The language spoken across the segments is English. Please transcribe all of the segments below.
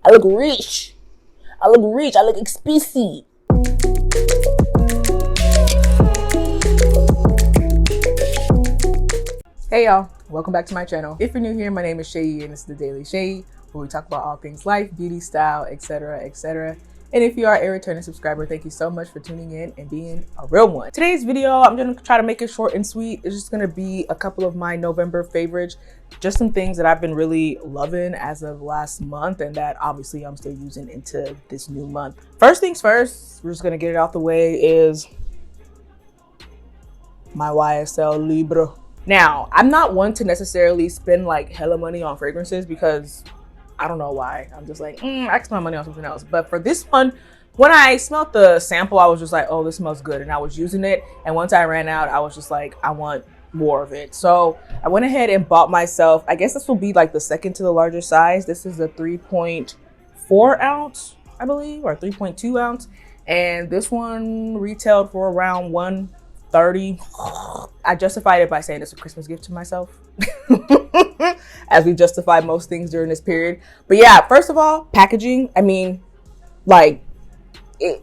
I look rich. I look expensive. Hey y'all, welcome back to my channel. If you're new here, my name is Seyi and this is the Daily Seyi, where we talk about all things life, beauty, style, etc, etc. And if you are a returning subscriber, thank you so much for tuning in and being a real one. Today's video, I'm gonna try to make it short and sweet. It's just gonna be a couple of my November favorites, just some things that I've been really loving as of last month and that obviously I'm still using into this new month. First things first, we're just gonna get it out the way, is my Ysl Libra. Now, I'm not one to necessarily spend like hella money on fragrances because I don't know why. I'm just like, I can spend money on something else. But for this one, when I smelled the sample, I was just like, oh, this smells good. And I was using it. And once I ran out, I was just like, I want more of it. So I went ahead and bought myself, I guess this will be like the second to the larger size. This is a 3.4 ounce, I believe, or 3.2 ounce. And this one retailed for around $130. I justified it by saying it's a Christmas gift to myself. As we justify most things during this period. But yeah, first of all, packaging. I mean, like the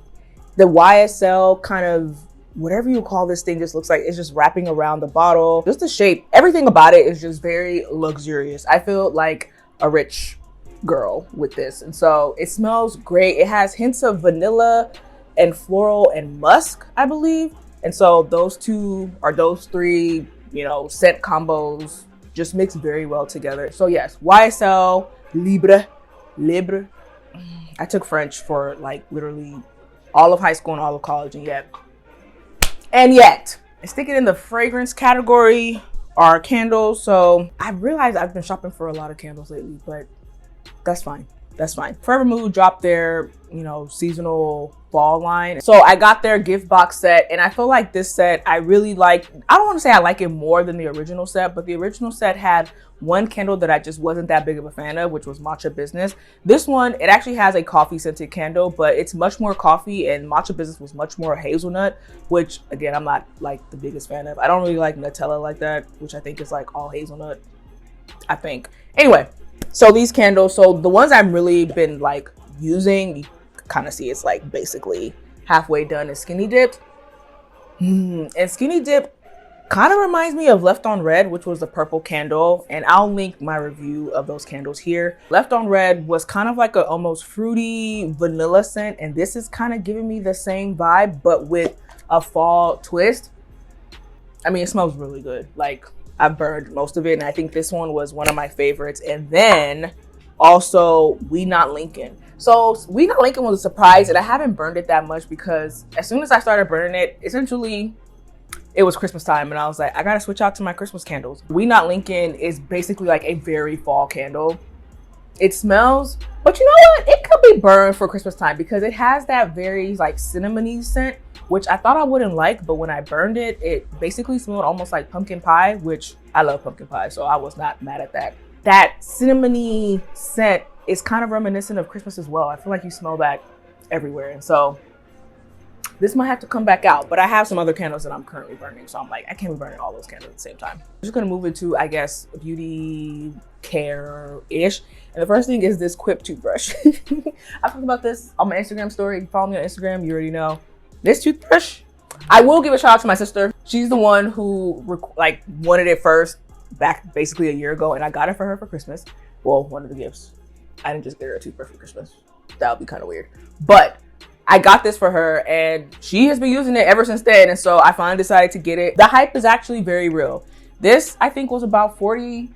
YSL kind of, whatever you call this thing, just looks like it's just wrapping around the bottle. Just the shape, everything about it is just very luxurious. I feel like a rich girl with this. And so it smells great. It has hints of vanilla and floral and musk, I believe. And so those three, scent combos just mix very well together. So yes, Ysl Libra. I took French for like literally all of high school and all of college, and yet, I stick it in the fragrance category are candles. So I realized I've been shopping for a lot of candles lately, but that's fine. That's fine. Forever Mood dropped their, seasonal fall line. So I got their gift box set, and I feel like this set I really like. I don't want to say I like it more than the original set, but the original set had one candle that I just wasn't that big of a fan of, which was Matcha Business. This one, it actually has a coffee scented candle, but it's much more coffee, and Matcha Business was much more hazelnut, which again, I'm not like the biggest fan of. I don't really like Nutella like that, which I think is like all hazelnut, I think. Anyway, so these candles, so the ones I've really been like using, you kind of see it's like basically halfway done, is Skinny Dipped. And Skinny Dip kind of reminds me of Left on Red, which was the purple candle, and I'll link my review of those candles here. Left on Red was kind of like a almost fruity vanilla scent, and this is kind of giving me the same vibe but with a fall twist. I mean, it smells really good. Like, I burned most of it, and I think this one was one of my favorites. And then also We Not Lincoln. So We Not Lincoln was a surprise, and I haven't burned it that much because as soon as I started burning it, essentially it was Christmas time, and I was like, I gotta switch out to my Christmas candles. We Not Lincoln is basically like a very fall candle. It smells, but you know what? It could be burned for Christmas time because it has that very like cinnamony scent, which I thought I wouldn't like, but when I burned it, it basically smelled almost like pumpkin pie, which I love pumpkin pie, so I was not mad at that. That cinnamony scent is kind of reminiscent of Christmas as well. I feel like you smell that everywhere, and so this might have to come back out, but I have some other candles that I'm currently burning, so I'm like, I can't be burning all those candles at the same time. I'm just gonna move into, I guess, beauty care-ish. And the first thing is this Quip Toothbrush. I talked about this on my Instagram story. If you follow me on Instagram, you already know. This toothbrush, I will give a shout out to my sister. She's the one who wanted it first back basically a year ago, and I got it for her for Christmas. Well, one of the gifts. I didn't just get her a toothbrush for Christmas. That would be kind of weird. But I got this for her, and she has been using it ever since then, and so I finally decided to get it. The hype is actually very real. This, I think, was about $40,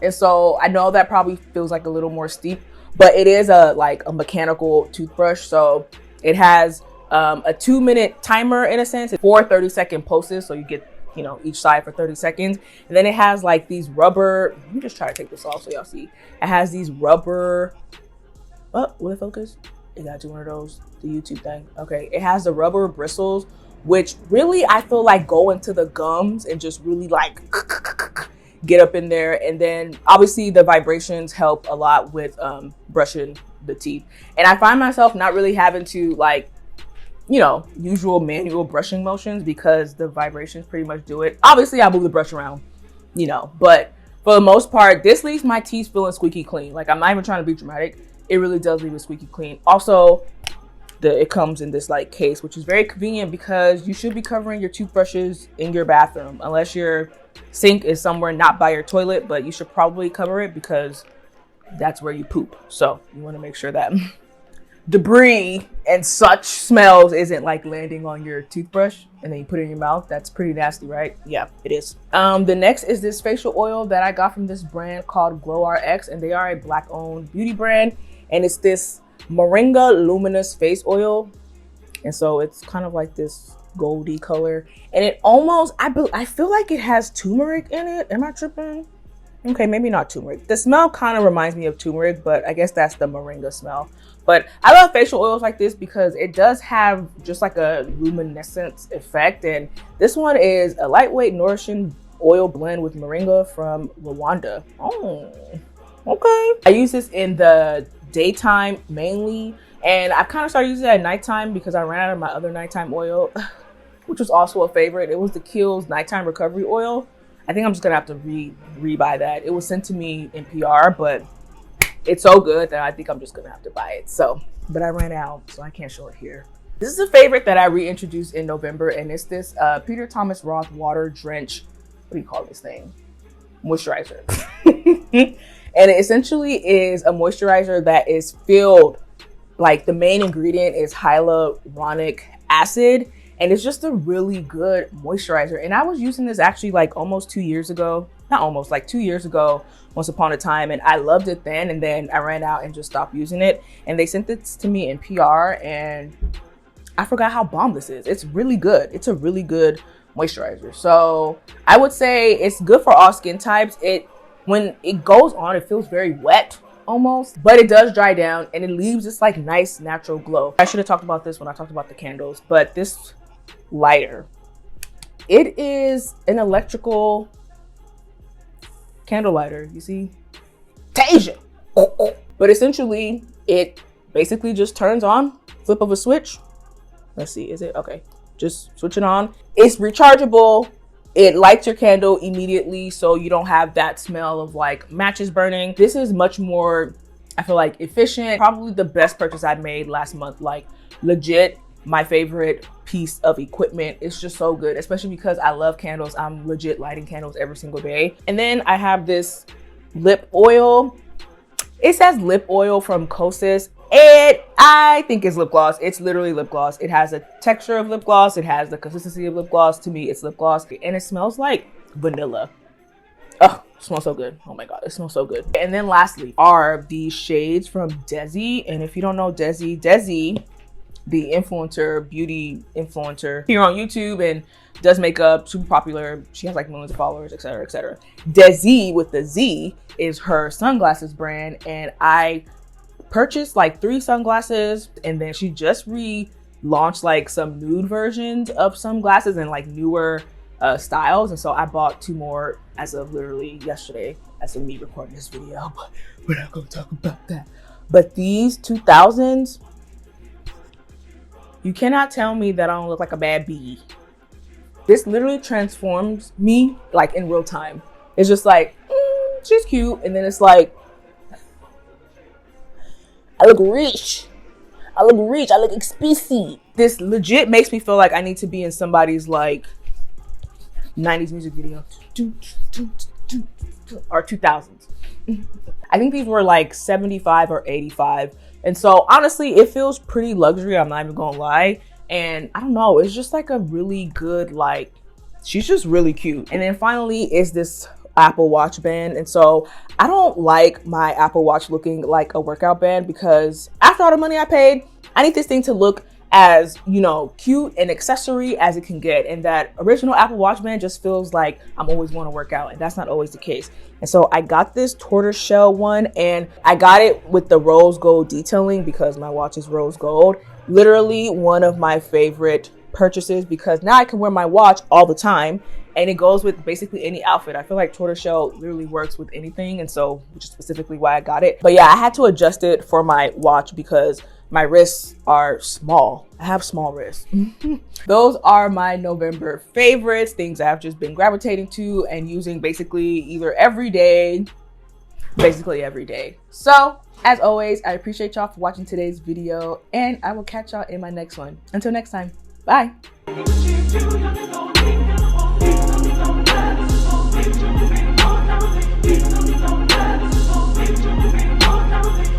and so I know that probably feels like a little more steep, but it is a mechanical toothbrush, so it has a 2-minute timer in a sense, 4 30-second pulses, so you get each side for 30 seconds. And then it has like these rubber, let me just try to take this off so y'all see. It has these rubber, will it focus? It got to one of those, the YouTube thing. Okay, it has the rubber bristles, which really I feel like go into the gums and just really like get up in there. And then obviously the vibrations help a lot with brushing the teeth. And I find myself not really having to usual manual brushing motions because the vibrations pretty much do it. Obviously I move the brush around, but for the most part, this leaves my teeth feeling squeaky clean. Like, I'm not even trying to be dramatic. it really does leave it squeaky clean. Also, it comes in this like case, which is very convenient because you should be covering your toothbrushes in your bathroom, unless your sink is somewhere not by your toilet, but you should probably cover it because that's where you poop. So you want to make sure that debris and such smells isn't like landing on your toothbrush and then you put it in your mouth. That's pretty nasty, right? Yeah, it is. The next is this facial oil that I got from this brand called Glow RX, and they are a Black owned beauty brand, and it's this Moringa Luminous face oil. And so it's kind of like this goldy color, and it almost, I feel like it has turmeric in it. Am I tripping? Okay, maybe not turmeric. The smell kind of reminds me of turmeric, but I guess that's the Moringa smell. But I love facial oils like this because it does have just like a luminescence effect. And this one is a lightweight nourishing oil blend with Moringa from Rwanda. Oh, okay. I use this in the daytime mainly, and I kind of started using it at nighttime because I ran out of my other nighttime oil, which was also a favorite. It was the Kiehl's nighttime recovery oil. I think I'm just gonna have to rebuy that. It was sent to me in PR, but it's so good that I think I'm just gonna have to buy it. So, but I ran out, so I can't show it here. This is a favorite that I reintroduced in November, and it's this Peter Thomas Roth Water Drench. What do you call this thing? Moisturizer. And it essentially is a moisturizer that is filled, like the main ingredient is hyaluronic acid, and it's just a really good moisturizer. And I was using this actually like almost 2 years ago. Not almost, like 2 years ago, once upon a time, and I loved it then, and then I ran out and just stopped using it. And they sent this to me in PR, and I forgot how bomb this is. It's really good. It's a really good moisturizer. So I would say it's good for all skin types. When it goes on, it feels very wet almost, but it does dry down and it leaves this like nice natural glow. I should have talked about this when I talked about the candles, but this lighter, it is an electrical candle lighter. You see, Tasia. But essentially it basically just turns on, flip of a switch. Let's see, is it okay? Just switch it on. It's rechargeable. It lights your candle immediately, so you don't have that smell of like matches burning. This is much more, I feel like, efficient. Probably the best purchase I made last month. Like legit my favorite piece of equipment. It's just so good, especially because I love candles. I'm legit lighting candles every single day. And then I have this lip oil. It says lip oil from Kosas. I think it's lip gloss. It's literally lip gloss. It has a texture of lip gloss. It has the consistency of lip gloss. To me, it's lip gloss. And it smells like vanilla. Oh, it smells so good. Oh my God, it smells so good. And then lastly are these shades from Desi. And if you don't know Desi, the influencer, beauty influencer here on YouTube and does makeup, super popular. She has like millions of followers, etc., etc. Desi with the Z is her sunglasses brand. And I purchased like 3 sunglasses, and then she just relaunched like some nude versions of sunglasses and like newer styles, and so I bought 2 more as of literally yesterday as of me recording this video, but we're not gonna talk about that. But these 2000s, you cannot tell me that I don't look like a bad bee. This literally transforms me like in real time. It's just like, she's cute, and then it's like, I look rich. I look explicit. This legit makes me feel like I need to be in somebody's like 90s music video or 2000s. I think these were like 75 or 85. And so honestly, it feels pretty luxury. I'm not even gonna lie. And I don't know, it's just like a really good, like, she's just really cute. And then finally is this Apple Watch band. And so I don't like my Apple Watch looking like a workout band because after all the money I paid, I need this thing to look as, you know, cute and accessory as it can get. And that original Apple Watch band just feels like I'm always going to work out, and that's not always the case. And so I got this tortoiseshell one, and I got it with the rose gold detailing because my watch is rose gold. Literally one of my favorite purchases because now I can wear my watch all the time. And it goes with basically any outfit. I feel like tortoiseshell literally works with anything. And so, which is specifically why I got it. But yeah, I had to adjust it for my watch because my wrists are small. I have small wrists. Those are my November favorites, things I've just been gravitating to and using basically either every day basically every day. So as always, I appreciate y'all for watching today's video, and I will catch y'all in my next one. Until next time, bye.